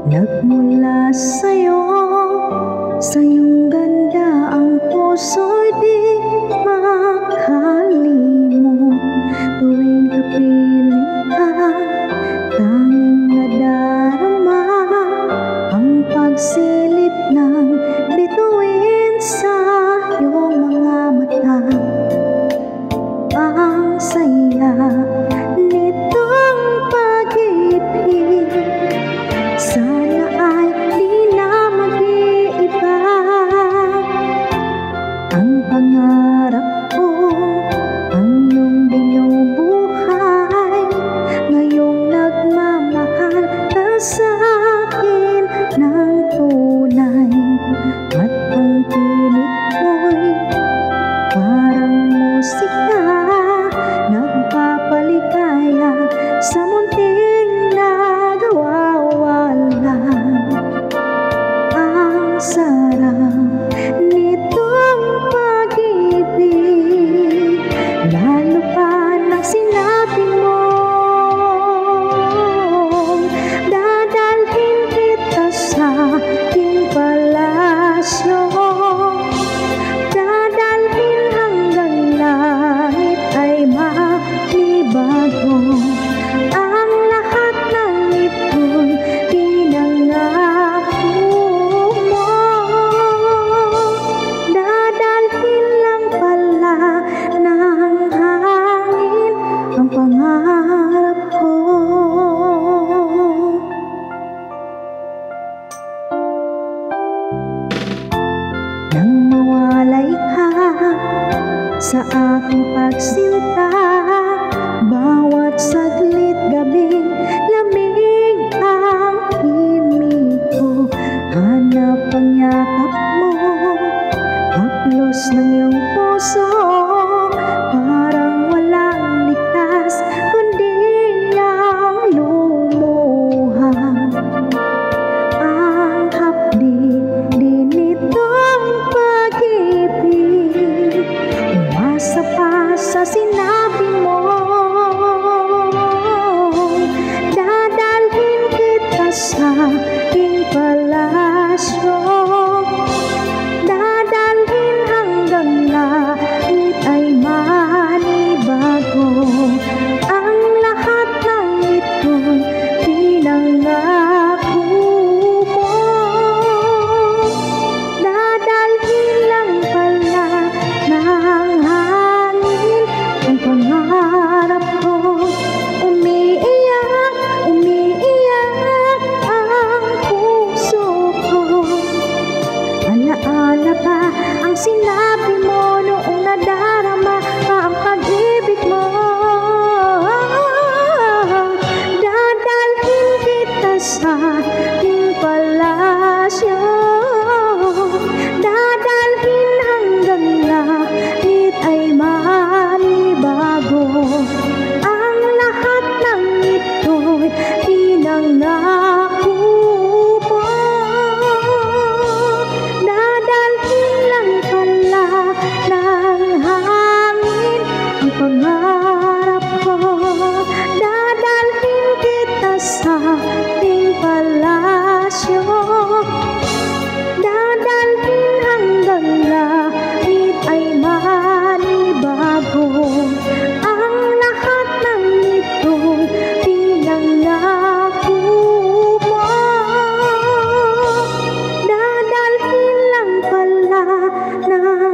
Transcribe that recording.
Nagmula sa iyong ganda ang puso'y di makalimot. Tuwing kapiling ka, tanging nadarama ang pagsilip ng bituin sa iyong mga mata. Ang saya nitong pag-ibig, sana ay di na mag-iiba. Ang pangarap ko, ang iyong binubuhay, ngayong nagmamahal ka sa akin ng tunay. At ang tinig ko'y parang musika, nagpapaligaya sa munting nagawawala. Ang sarap nitong pag-ibig, lalo pa nang sinabi mo, dadalhin kita sa aking palasyo. Dadalhin hanggang langit ay manibago. Ang lahat ng ito'y pinangako mo. Dadalhin lang pala ng hangin ang pangarap ko. Nang mawalay ka sa aking pagsinta, bawat saglit gabing lamig ang himig ko. Hanap ang yakap mo, haplos ng iyong puso, parang walang likas kundi ang lumuha. Ang hapdi din itong pag-ibig, umasa pa sa sinabi mo. Dadalhin kita sa aking palasyo. Dadalhin hanggang langit ay manibago. Ang lahat ng ito'y pinangako mo. Dadalhin lang pala ng hangin ang pangarap ko. Umiiyak, umiiyak ang puso ko. Alaala pa ang sinabi mo noong nadarama pa ang pag-ibig mo. Dadalhin kita sa aking palasyo. Dadalhin hanggang langit ay manibago. Ang lahat ng ito'y pinangako mo. Dadalhin lang pala ng hangin ang pangarap ko. Dadalhin kita sa aking palasyo. Dadalhin hanggang langit ay manibago. Ang lahat ng ito'y pinangako mo. Dadalhin lang pala ng